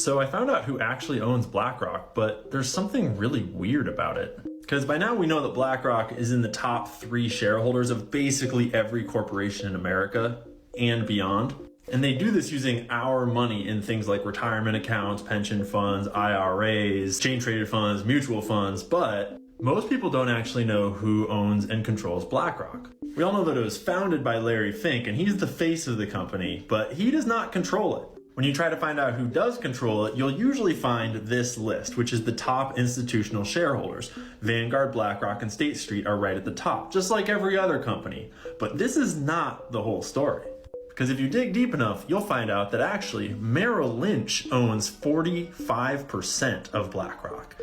So I found out who actually owns BlackRock, but there's something really weird about it. Because by now we know that BlackRock is in the top 3 shareholders of basically every corporation in America and beyond. And they do this using our money in things like retirement accounts, pension funds, IRAs, exchange traded funds, mutual funds, but most people don't actually know who owns and controls BlackRock. We all know that it was founded by Larry Fink and he's the face of the company, but he does not control it. When you try to find out who does control it, you'll usually find this list, which is the top institutional shareholders. Vanguard, BlackRock, and State Street are right at the top, just like every other company. But this is not the whole story. Because if you dig deep enough, you'll find out that actually Merrill Lynch owns 45% of BlackRock.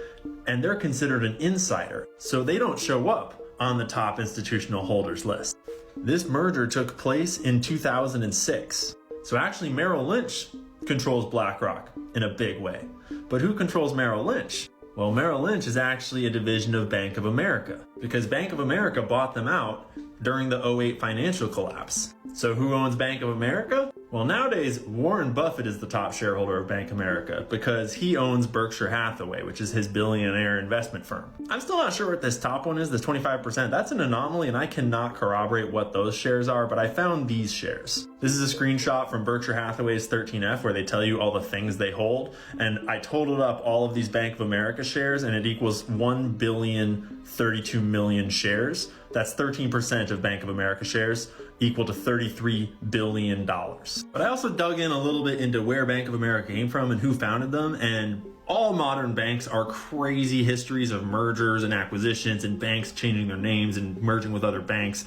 And they're considered an insider, so they don't show up on the top institutional holders list. This merger took place in 2006. So actually Merrill Lynch controls BlackRock in a big way. But who controls Merrill Lynch? Well, Merrill Lynch is actually a division of Bank of America because Bank of America bought them out during the '08 financial collapse. So who owns Bank of America? Well, nowadays, Warren Buffett is the top shareholder of Bank of America because he owns Berkshire Hathaway, which is his billionaire investment firm. I'm still not sure what this top one is, this 25%. That's an anomaly and I cannot corroborate what those shares are, but I found these shares. This is a screenshot from Berkshire Hathaway's 13F where they tell you all the things they hold. And I totaled up all of these Bank of America shares and it equals 1,032,000,000 shares. That's 13% of Bank of America shares, equal to $33 billion. But I also dug in a little bit into where Bank of America came from and who founded them, and all modern banks are crazy histories of mergers and acquisitions and banks changing their names and merging with other banks,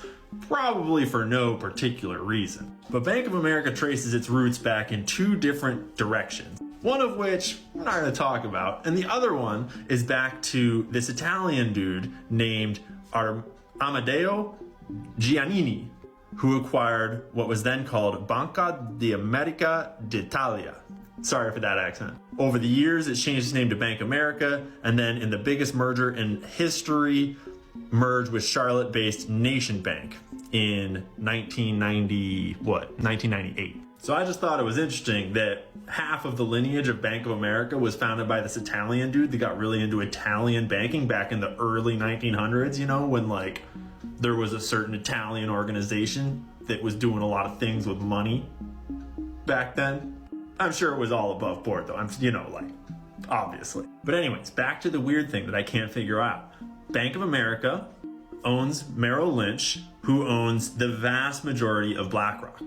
probably for no particular reason. But Bank of America traces its roots back in 2 different directions. One of which we're not going to talk about, and the other one is back to this Italian dude named Amadeo Giannini, who acquired what was then called Banca di America d'Italia. Sorry for that accent. Over the years, it changed its name to Bank America, and then in the biggest merger in history, merged with Charlotte-based Nation Bank in 1998. So I just thought it was interesting that half of the lineage of Bank of America was founded by this Italian dude that got really into Italian banking back in the early 1900s, you know, when like there was a certain Italian organization that was doing a lot of things with money back then. I'm sure it was all above board though, obviously. But anyways, back to the weird thing that I can't figure out. Bank of America owns Merrill Lynch, who owns the vast majority of BlackRock.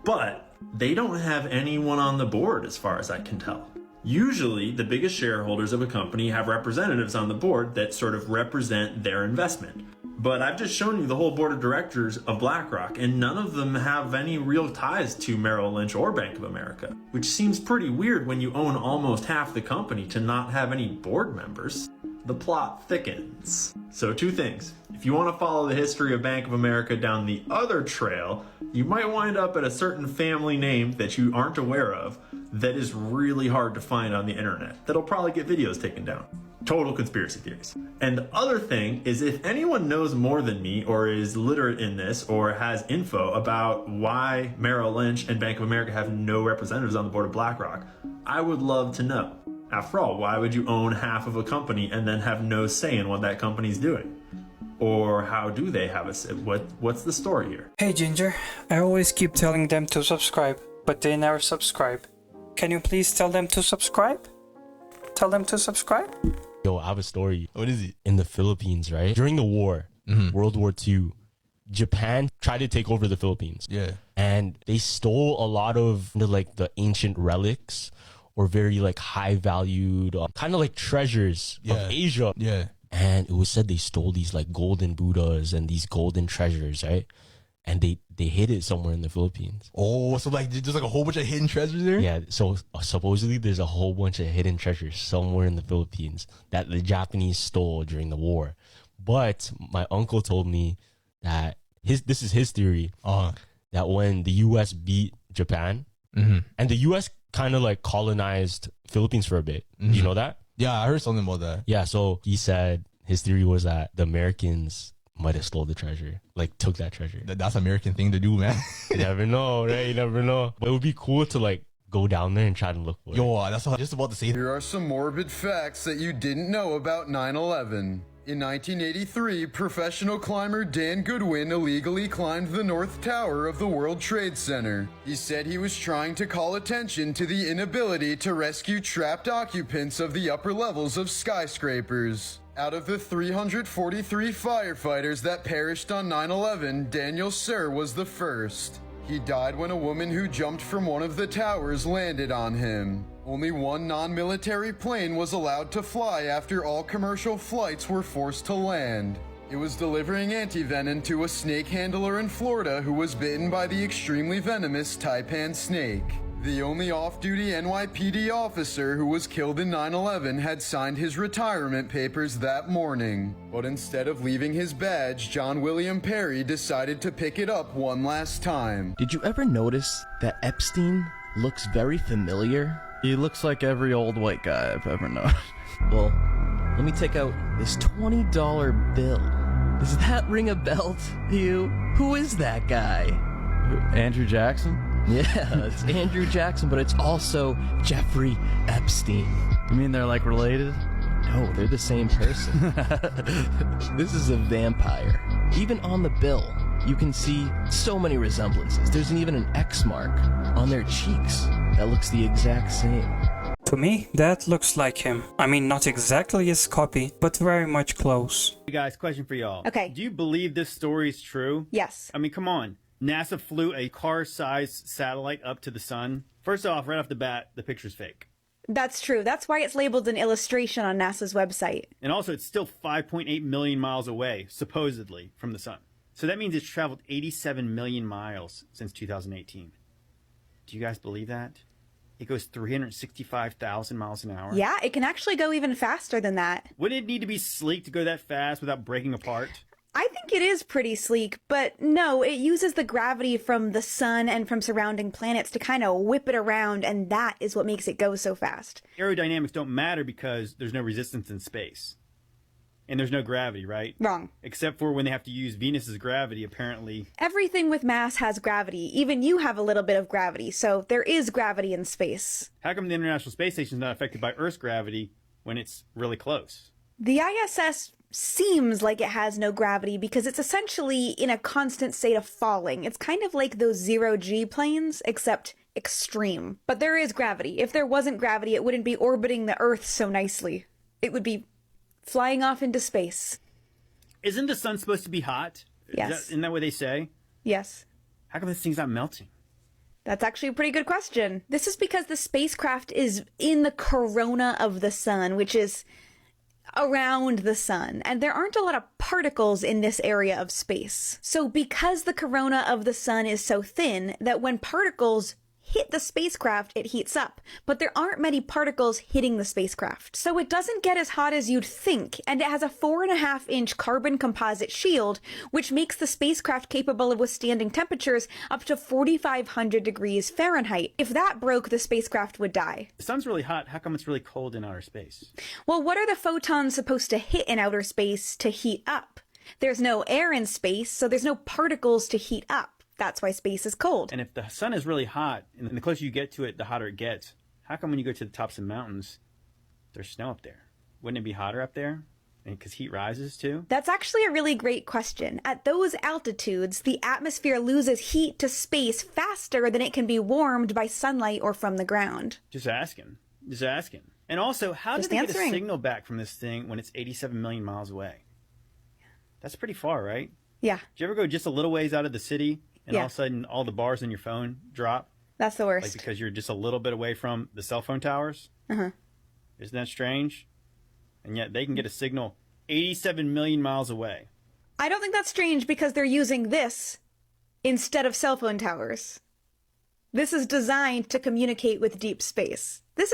But they don't have anyone on the board as far as I can tell. Usually, the biggest shareholders of a company have representatives on the board that sort of represent their investment. But I've just shown you the whole board of directors of BlackRock, and none of them have any real ties to Merrill Lynch or Bank of America, which seems pretty weird when you own almost half the company to not have any board members. The plot thickens. So 2 things. If you want to follow the history of Bank of America down the other trail, you might wind up at a certain family name that you aren't aware of that is really hard to find on the internet. That'll probably get videos taken down. Total conspiracy theories. And the other thing is, if anyone knows more than me or is literate in this or has info about why Merrill Lynch and Bank of America have no representatives on the board of BlackRock, I would love to know. After all, why would you own half of a company and then have no say in what that company's doing? Or how do they have a say? What's the story here? Hey Ginger, I always keep telling them to subscribe, but they never subscribe. Can you please tell them to subscribe? Tell them to subscribe? Yo, I have a story. What is it? In the Philippines, right? During the war, World War II, Japan tried to take over the Philippines. Yeah. And they stole a lot of the ancient relics or very high valued, kind of like treasures of Asia. Yeah. And it was said they stole these golden Buddhas and these golden treasures, right? And they hid it somewhere in the Philippines. Oh, so there's a whole bunch of hidden treasures there? Yeah, so supposedly there's a whole bunch of hidden treasures somewhere in the Philippines that the Japanese stole during the war. But my uncle told me that this is his theory, that when the US beat Japan, and the US kind of colonized Philippines for a bit. Do you know that? Yeah, I heard something about that. Yeah, so he said his theory was that the Americans might have stole the treasure, took that treasure. That's an American thing to do, man. You never know, right? You never know. But it would be cool to go down there and try to look for it. Yo, that's what I was just about to say. Here are some morbid facts that you didn't know about 9/11. In 1983, professional climber Dan Goodwin illegally climbed the North Tower of the World Trade Center. He said he was trying to call attention to the inability to rescue trapped occupants of the upper levels of skyscrapers. Out of the 343 firefighters that perished on 9/11, Daniel Sir was the first. He died when a woman who jumped from one of the towers landed on him. Only one non-military plane was allowed to fly after all commercial flights were forced to land. It was delivering antivenom to a snake handler in Florida who was bitten by the extremely venomous taipan snake. The only off-duty NYPD officer who was killed in 9/11 had signed his retirement papers that morning. But instead of leaving his badge, John William Perry decided to pick it up one last time. Did you ever notice that Epstein looks very familiar? He looks like every old white guy I've ever known. Well, let me take out this $20 bill. Does that ring a bell to you? Who is that guy? Andrew Jackson? Yeah, it's Andrew Jackson, but it's also Jeffrey Epstein. You mean they're like related? No, they're the same person. This is a vampire. Even on the bill, you can see so many resemblances. There's even an X mark on their cheeks that looks the exact same. To me, that looks like him. I mean, not exactly his copy, but very much close. Hey guys, question for y'all. Okay. Do you believe this story is true? Yes. I mean, come on. NASA flew a car-sized satellite up to the sun. First off, right off the bat, the picture's fake. That's true. That's why it's labeled an illustration on NASA's website. And also, it's still 5.8 million miles away, supposedly, from the sun. So that means it's traveled 87 million miles since 2018. Do you guys believe that? It goes 365,000 miles an hour. Yeah, it can actually go even faster than that. Wouldn't it need to be sleek to go that fast without breaking apart? I think it is pretty sleek, but no, it uses the gravity from the sun and from surrounding planets to kind of whip it around, and that is what makes it go so fast. Aerodynamics don't matter because there's no resistance in space. And there's no gravity, right? Wrong. Except for when they have to use Venus's gravity, apparently. Everything with mass has gravity. Even you have a little bit of gravity, so there is gravity in space. How come the International Space Station is not affected by Earth's gravity when it's really close? The ISS seems like it has no gravity because it's essentially in a constant state of falling. It's kind of like those zero-G planes, except extreme. But there is gravity. If there wasn't gravity, it wouldn't be orbiting the Earth so nicely. It would be flying off into space. Isn't the sun supposed to be hot? Yes. Isn't that what they say? Yes. How come this thing's not melting? That's actually a pretty good question. This is because the spacecraft is in the corona of the sun, which is around the sun, and there aren't a lot of particles in this area of space. So because the corona of the sun is so thin that when particles hit the spacecraft, it heats up, but there aren't many particles hitting the spacecraft. So it doesn't get as hot as you'd think, and it has a 4.5-inch carbon composite shield, which makes the spacecraft capable of withstanding temperatures up to 4,500 degrees Fahrenheit. If that broke, the spacecraft would die. The sun's really hot. How come it's really cold in outer space? Well, what are the photons supposed to hit in outer space to heat up? There's no air in space, so there's no particles to heat up. That's why space is cold. And if the sun is really hot, and the closer you get to it, the hotter it gets, how come when you go to the tops of mountains, there's snow up there? Wouldn't it be hotter up there? Because heat rises too? That's actually a really great question. At those altitudes, the atmosphere loses heat to space faster than it can be warmed by sunlight or from the ground. Just asking. Just asking. And also, how did they get a signal back from this thing when it's 87 million miles away? That's pretty far, right? Yeah. Did you ever go just a little ways out of the city and all of a sudden all the bars on your phone drop? That's the worst. Like because you're just a little bit away from the cell phone towers? Uh-huh. Isn't that strange? And yet they can get a signal 87 million miles away. I don't think that's strange because they're using this instead of cell phone towers. This is designed to communicate with deep space. This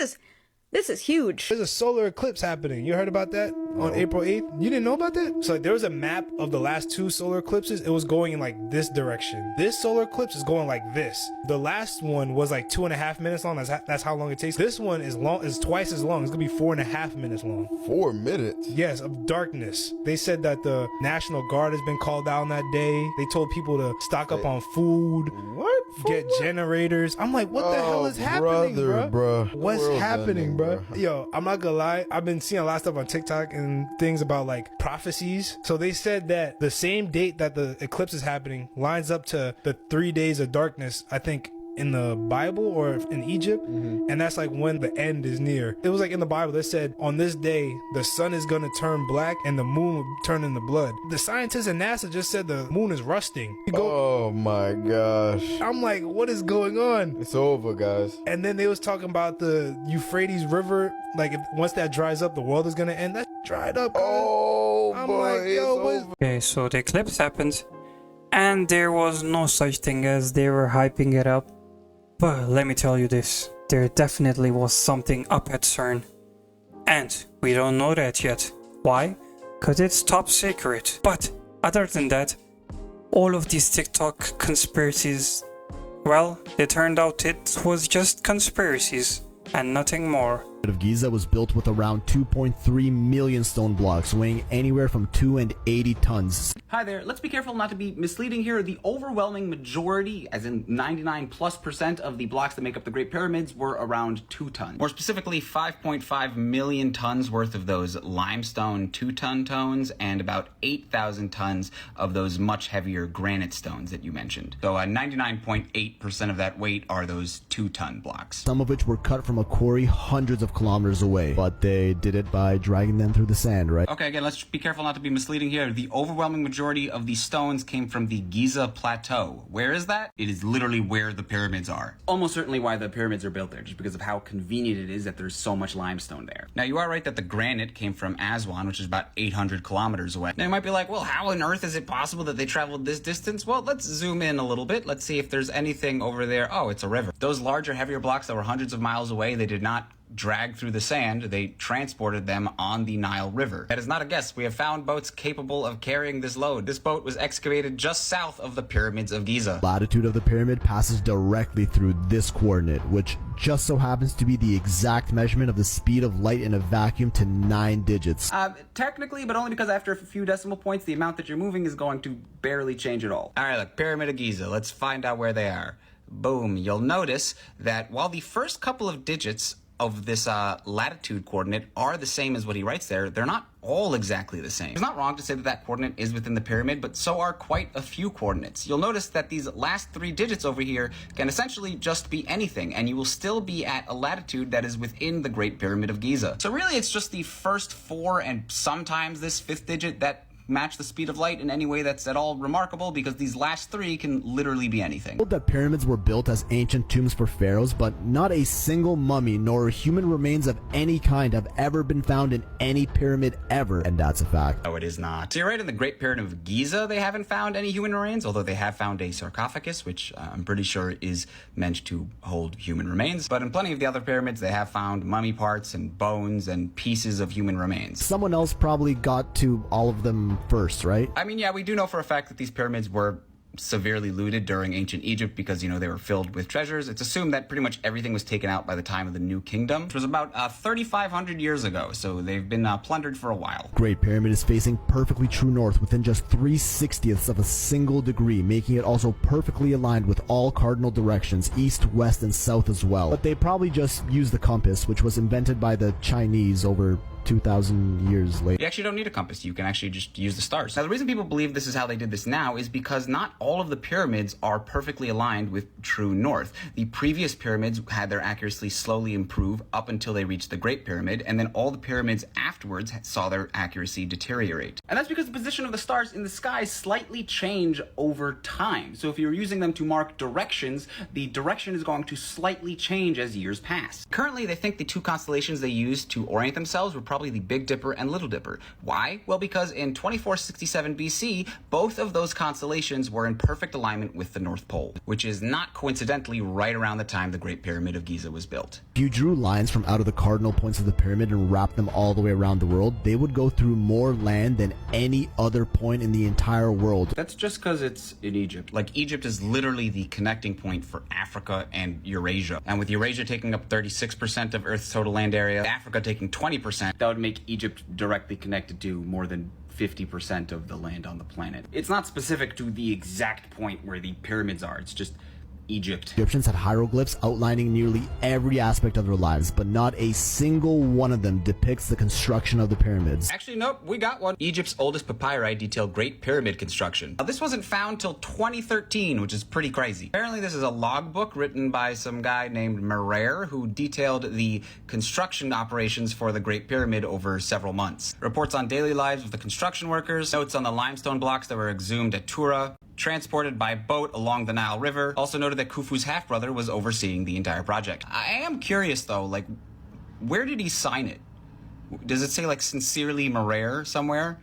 is huge. There's a solar eclipse happening. You heard about that on April 8th? You didn't know about that? So there was a map of the last 2 solar eclipses. It was going in like this direction. This solar eclipse is going like this. The last one was like 2.5 minutes long. That's how long it takes. This one is twice as long. It's gonna be 4.5 minutes long. 4 minutes? Yes, of darkness. They said that the National Guard has been called out on that day. They told people to stock up on food. What? get generators. I'm like, what the hell is happening, bro? What's happening, bro? Yo, I'm not gonna lie. I've been seeing a lot of stuff on TikTok and things about like prophecies. So they said that the same date that the eclipse is happening lines up to the 3 days of darkness, I think, in the Bible or in Egypt, and that's like when the end is near. It was like in the Bible that said on this day the sun is gonna turn black and the moon will turn into blood. The scientists in NASA just said the moon is rusting. Oh my gosh. I'm like, what is going on? It's over, guys. And then they was talking about the Euphrates River, like if once that dries up the world is gonna end. That dried up, guys. Oh I'm boy, like, yo, what is... Okay, so the eclipse happened, and there was no such thing as they were hyping it up. But let me tell you this, there definitely was something up at CERN. And we don't know that yet. Why? Because it's top secret. But other than that, all of these TikTok conspiracies, well, it turned out it was just conspiracies and nothing more. Of Giza was built with around 2.3 million stone blocks, weighing anywhere from 2 and 80 tons. Hi there, let's be careful not to be misleading here. The overwhelming majority, as in 99+% of the blocks that make up the Great Pyramids were around 2 tons. More specifically, 5.5 million tons worth of those limestone 2-ton stones and about 8,000 tons of those much heavier granite stones that you mentioned. So 99.8% of that weight are those 2-ton blocks. Some of which were cut from a quarry hundreds of kilometers away, but they did it by dragging them through the sand, right? Okay, again, let's be careful not to be misleading here. The overwhelming majority of these stones came from the Giza Plateau. Where is that? It is literally where the pyramids are. Almost certainly why the pyramids are built there, just because of how convenient it is that there's so much limestone there. Now, you are right that the granite came from Aswan, which is about 800 kilometers away. Now, you might be like, well, how on earth is it possible that they traveled this distance? Well, let's zoom in a little bit. Let's see if there's anything over there. Oh, it's a river. Those larger, heavier blocks that were hundreds of miles away, they did not drag through the sand, they transported them on the Nile River. That is not a guess. We have found boats capable of carrying this load. This boat was excavated just south of the pyramids of Giza. Latitude of the pyramid passes directly through this coordinate, which just so happens to be the exact measurement of the speed of light in a vacuum to 9 digits. Technically, but only because after a few decimal points, the amount that you're moving is going to barely change at all. All right, look, Pyramid of Giza. Let's find out where they are. Boom. You'll notice that while the first couple of digits of this latitude coordinate are the same as what he writes there, they're not all exactly the same. It's not wrong to say that that coordinate is within the pyramid, but so are quite a few coordinates. You'll notice that these last 3 digits over here can essentially just be anything, and you will still be at a latitude that is within the Great Pyramid of Giza. So really, it's just the first 4 and sometimes this 5th digit that match the speed of light in any way that's at all remarkable, because these last 3 can literally be anything. That pyramids were built as ancient tombs for pharaohs, but not a single mummy nor human remains of any kind have ever been found in any pyramid ever, and that's a fact. No, it is not. So you're right, in the Great Pyramid of Giza, they haven't found any human remains, although they have found a sarcophagus, which I'm pretty sure is meant to hold human remains. But in plenty of the other pyramids, they have found mummy parts and bones and pieces of human remains. Someone else probably got to all of them first, right? I mean, yeah, we do know for a fact that these pyramids were severely looted during ancient Egypt because, you know, they were filled with treasures. It's assumed that pretty much everything was taken out by the time of the New Kingdom, which was about 3,500 years ago, so they've been plundered for a while. Great Pyramid is facing perfectly true north within just 3/60ths of a single degree, making it also perfectly aligned with all cardinal directions, east, west, and south as well. But they probably just used the compass, which was invented by the Chinese over 2,000 years later. You actually don't need a compass. You can actually just use the stars. Now, the reason people believe this is how they did this now is because not all of the pyramids are perfectly aligned with true north. The previous pyramids had their accuracy slowly improve up until they reached the Great Pyramid, and then all the pyramids afterwards saw their accuracy deteriorate. And that's because the position of the stars in the sky slightly change over time. So if you're using them to mark directions, the direction is going to slightly change as years pass. Currently, they think the 2 constellations they used to orient themselves were probably the Big Dipper and Little Dipper. Why? Well, because in 2467 BC, both of those constellations were in perfect alignment with the North Pole, which is not coincidentally right around the time the Great Pyramid of Giza was built. If you drew lines from out of the cardinal points of the pyramid and wrapped them all the way around the world, they would go through more land than any other point in the entire world. That's just because it's in Egypt. Like, Egypt is literally the connecting point for Africa and Eurasia. And with Eurasia taking up 36% of Earth's total land area, Africa taking 20%, that would make Egypt directly connected to more than 50% of the land on the planet. It's not specific to the exact point where the pyramids are. It's just Egypt. Egyptians had hieroglyphs outlining nearly every aspect of their lives, but not a single one of them depicts the construction of the pyramids. Actually, nope, we got one. Egypt's oldest papyri detail Great Pyramid construction. Now, this wasn't found till 2013, which is pretty crazy. Apparently, this is a logbook written by some guy named Merer, who detailed the construction operations for the Great Pyramid over several months. Reports on daily lives of the construction workers, notes on the limestone blocks that were exhumed at Tura, transported by boat along the Nile River. Also noted that Khufu's half-brother was overseeing the entire project. I am curious though, like, where did he sign it? Does it say like sincerely Merer somewhere?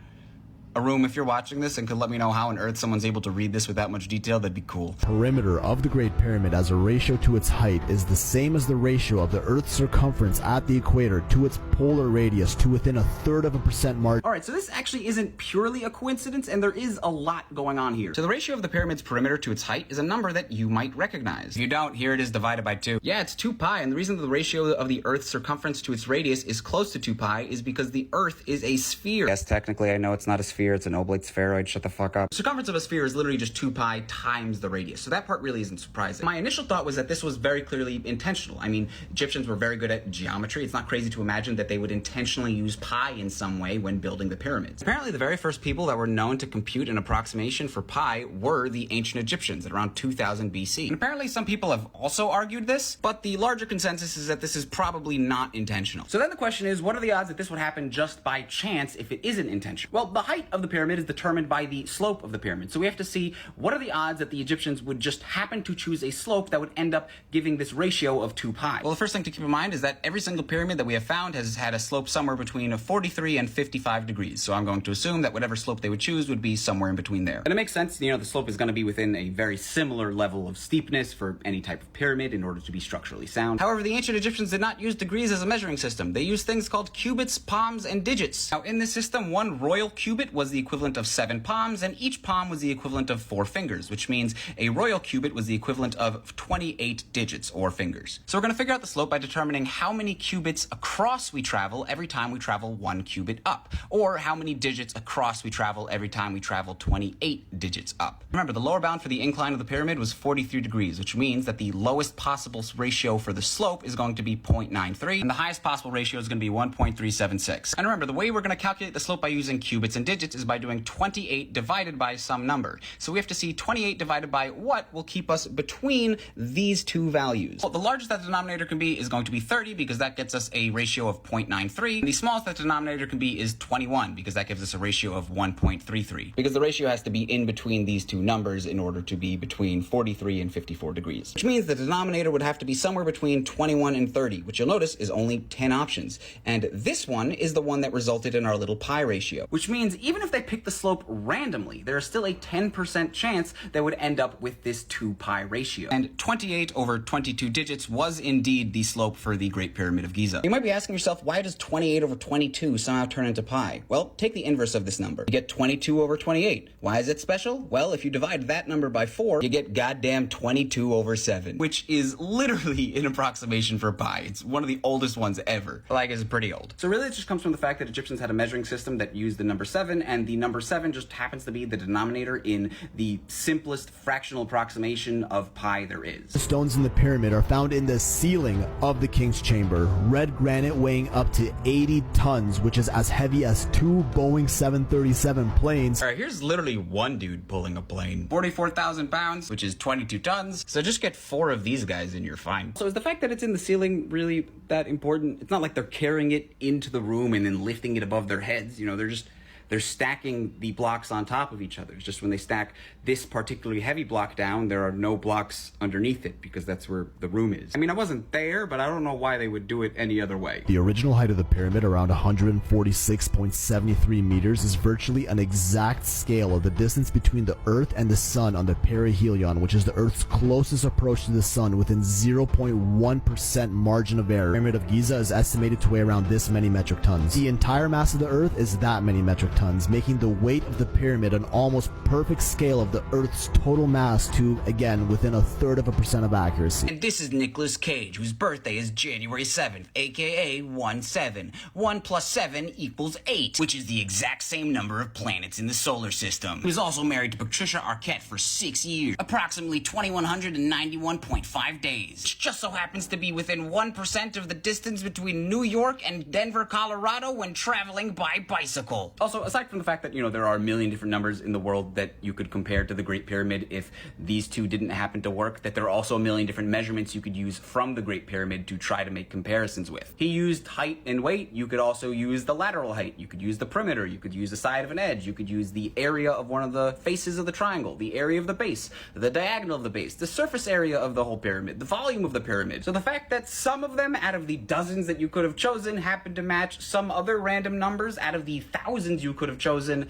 Arum, if you're watching this and could let me know how on earth someone's able to read this with that much detail, that'd be cool. Perimeter of the Great Pyramid as a ratio to its height is the same as the ratio of the Earth's circumference at the equator to its polar radius to within 0.33% margin. Alright, so this actually isn't purely a coincidence, and there is a lot going on here. So the ratio of the pyramid's perimeter to its height is a number that you might recognize. If you don't, here it is divided by 2. Yeah, it's 2 pi, and the reason that the ratio of the Earth's circumference to its radius is close to 2 pi is because the Earth is a sphere. Yes, technically, I know it's not a sphere, it's an oblate spheroid, shut the fuck up. The circumference of a sphere is literally just 2 pi times the radius, so that part really isn't surprising. My initial thought was that this was very clearly intentional. I mean, Egyptians were very good at geometry. It's not crazy to imagine that they would intentionally use pi in some way when building the pyramids. Apparently, the very first people that were known to compute an approximation for pi were the ancient Egyptians at around 2000 BC. And apparently, some people have also argued this, but the larger consensus is that this is probably not intentional. So then the question is, what are the odds that this would happen just by chance if it isn't intentional? Well, the height of the pyramid is determined by the slope of the pyramid. So we have to see what are the odds that the Egyptians would just happen to choose a slope that would end up giving this ratio of 2 pi. Well, the first thing to keep in mind is that every single pyramid that we have found has had a slope somewhere between 43 and 55 degrees. So I'm going to assume that whatever slope they would choose would be somewhere in between there. And it makes sense, you know, the slope is going to be within a very similar level of steepness for any type of pyramid in order to be structurally sound. However, the ancient Egyptians did not use degrees as a measuring system. They used things called cubits, palms, and digits. Now, in this system, one royal cubit was the equivalent of 7 palms, and each palm was the equivalent of 4 fingers, which means a royal cubit was the equivalent of 28 digits or fingers. So we're going to figure out the slope by determining how many cubits across we travel every time we travel 1 cubit up, or how many digits across we travel every time we travel 28 digits up. Remember, the lower bound for the incline of the pyramid was 43 degrees, which means that the lowest possible ratio for the slope is going to be 0.93, and the highest possible ratio is going to be 1.376. And remember, the way we're going to calculate the slope by using cubits and digits is by doing 28 divided by some number. So we have to see 28 divided by what will keep us between these two values. Well, the largest that the denominator can be is going to be 30 because that gets us a ratio of 0.93. And the smallest that the denominator can be is 21 because that gives us a ratio of 1.33. Because the ratio has to be in between these two numbers in order to be between 43 and 54 degrees. Which means the denominator would have to be somewhere between 21 and 30, which you'll notice is only 10 options. And this one is the one that resulted in our little pi ratio. Which means even if they pick the slope randomly, there is still a 10% chance they would end up with this 2 pi ratio. And 28 over 22 digits was indeed the slope for the Great Pyramid of Giza. You might be asking yourself, why does 28 over 22 somehow turn into pi? Well, take the inverse of this number. You get 22 over 28. Why is it special? Well, if you divide that number by 4, you get goddamn 22 over 7, which is literally an approximation for pi. It's one of the oldest ones ever. Like, it's pretty old. So really, it just comes from the fact that Egyptians had a measuring system that used the number 7, and the number 7 just happens to be the denominator in the simplest fractional approximation of pi there is. The stones in the pyramid are found in the ceiling of the king's chamber. Red granite weighing up to 80 tons, which is as heavy as 2 Boeing 737 planes. Alright, here's literally one dude pulling a plane. 44,000 pounds, which is 22 tons. So just get 4 of these guys and you're fine. So is the fact that it's in the ceiling really that important? It's not like they're carrying it into the room and then lifting it above their heads. You know, they're stacking the blocks on top of each other. It's just when they stack this particularly heavy block down, there are no blocks underneath it because that's where the room is. I mean, I wasn't there, but I don't know why they would do it any other way. The original height of the pyramid, around 146.73 meters, is virtually an exact scale of the distance between the Earth and the Sun on the perihelion, which is the Earth's closest approach to the Sun within 0.1% margin of error. The Pyramid of Giza is estimated to weigh around this many metric tons. The entire mass of the Earth is that many metric tons. megatons, making the weight of the pyramid an almost perfect scale of the Earth's total mass to, again, within 1/3% of accuracy. And this is Nicolas Cage, whose birthday is January 7th, aka 1/7. 1 plus 7 equals 8, which is the exact same number of planets in the solar system. He was also married to Patricia Arquette for 6 years, approximately 2,191.5 days, which just so happens to be within 1% of the distance between New York and Denver, Colorado when traveling by bicycle. Also, aside from the fact that, there are a million different numbers in the world that you could compare to the Great Pyramid if these two didn't happen to work, that there are also a million different measurements you could use from the Great Pyramid to try to make comparisons with. He used height and weight. You could also use the lateral height. You could use the perimeter. You could use the side of an edge. You could use the area of one of the faces of the triangle, the area of the base, the diagonal of the base, the surface area of the whole pyramid, the volume of the pyramid. So the fact that some of them out of the dozens that you could have chosen happen to match some other random numbers out of the thousands you could have chosen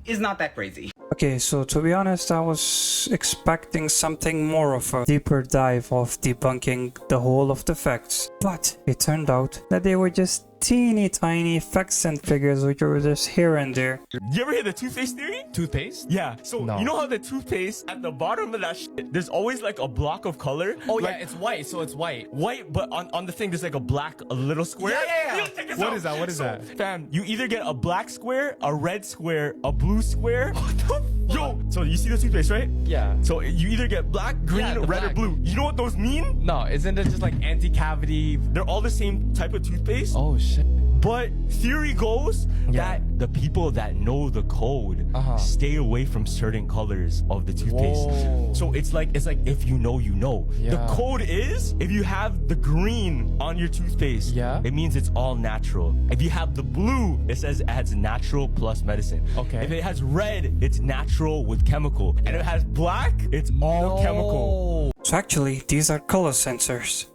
is not that crazy. Okay, so to be honest, I was expecting something more of a deeper dive of debunking the whole of the facts, but it turned out that they were just teeny tiny facts and figures which were just here and there. You ever hear the toothpaste theory? Toothpaste? Yeah. So No. you know how the toothpaste at the bottom of that shit, there's always like a block of color. Oh, like, yeah, it's white, so it's white. white, but on the thing there's like a little square. Yeah. Yo, check this What out. is that? What is So, that? Fam, you either get a black square, a red square, a blue square. What the fuck? Yo, so you see the toothpaste, right? Yeah. So you either get black, green, Yeah, the red, or black. blue. You know what those mean? No, isn't it just like anti-cavity? They're all the same type of toothpaste. Oh, shit. But theory goes that the people that know the code stay away from certain colors of the toothpaste. Whoa. So it's like if you know, you know. The Yeah. code is if you have the green on your toothpaste, it means it's all natural. If you have the blue, it says it has natural plus medicine. Okay. If it has red, it's natural with chemical. And if it has black, it's all chemical. So actually, these are color sensors,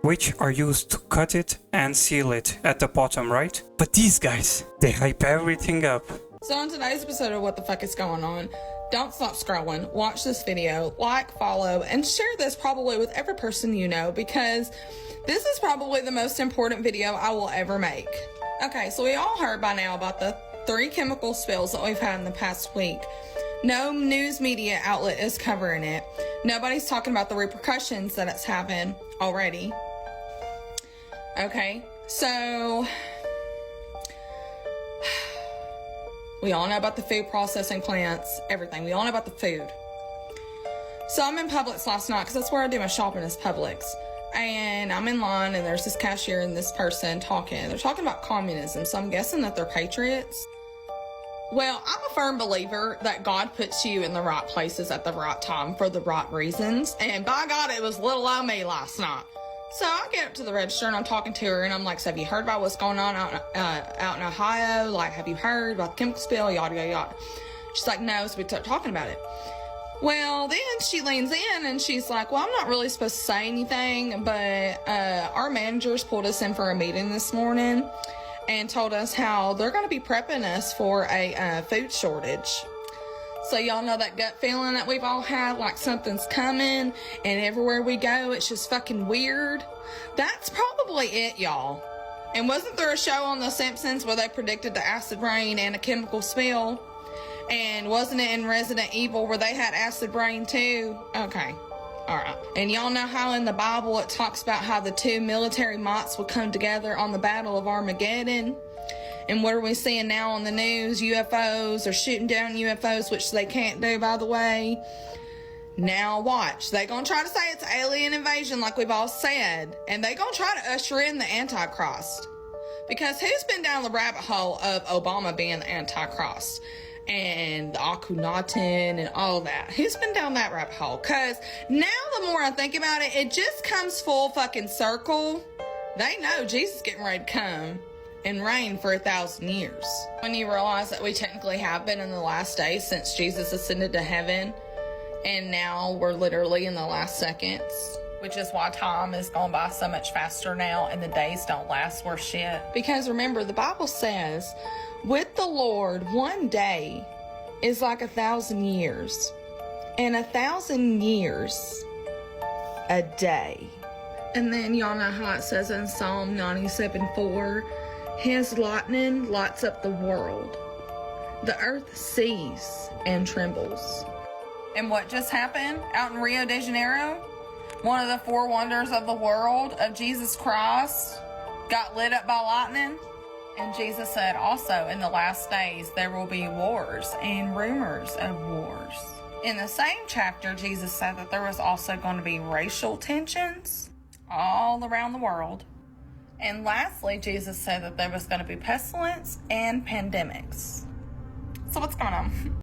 which are used to cut it and seal it at the bottom, right? But these guys, they hype everything up. So on today's episode of What the Fuck is Going On, don't stop scrolling, watch this video, like, follow, and share this probably with every person you know, because this is probably the most important video I will ever make. Okay, so we all heard by now about the 3 chemical spills that we've had in the past week. No news media outlet is covering it. Nobody's talking about the repercussions that it's having already. Okay, so we all know about the food processing plants, everything. We all know about the food. So I'm in Publix last night because that's where I do my shopping, is Publix. And I'm in line and there's this cashier and this person talking. They're talking about communism, so I'm guessing that they're patriots. Well, I'm a firm believer that God puts you in the right places at the right time for the right reasons. And by God, it was little old me last night. So I get up to the register and I'm talking to her and I'm like, so have you heard about what's going on out in Ohio? Like, have you heard about the chemical spill? Yada, yada, yada. She's like, no, so we start talking about it. Well, then she leans in and she's like, well, I'm not really supposed to say anything, but our managers pulled us in for a meeting this morning and told us how they're going to be prepping us for a food shortage. So y'all know that gut feeling that we've all had, like something's coming and everywhere we go, it's just fucking weird. That's probably it, y'all. And wasn't there a show on The Simpsons where they predicted the acid rain and a chemical spill? And wasn't it in Resident Evil where they had acid rain too? Okay. Alright. And y'all know how in the Bible it talks about how the 2 military mights would come together on the Battle of Armageddon? And what are we seeing now on the news? UFOs. They're shooting down UFOs, which they can't do, by the way. Now watch. They gonna try to say it's alien invasion like we've all said. And they gonna try to usher in the Antichrist. Because who's been down the rabbit hole of Obama being the Antichrist? And the Akhenaten and all that. Who's been down that rabbit hole? Because now the more I think about it, it just comes full fucking circle. They know Jesus is getting ready to come and reign for 1,000 years. When you realize that we technically have been in the last days since Jesus ascended to heaven, and now we're literally in the last seconds, which is why time is going by so much faster now and the days don't last worth shit. Because remember, the Bible says, with the Lord, one day is like 1,000 years, and 1,000 years a day. And then y'all know how it says in Psalm 97:4, His lightning lights up the world. The earth sees and trembles. And what just happened out in Rio de Janeiro? One of the 4 wonders of the world of Jesus Christ got lit up by lightning. And Jesus said also in the last days there will be wars and rumors of wars. In the same chapter, Jesus said that there was also going to be racial tensions all around the world. And lastly, Jesus said that there was going to be pestilence and pandemics. So what's going on?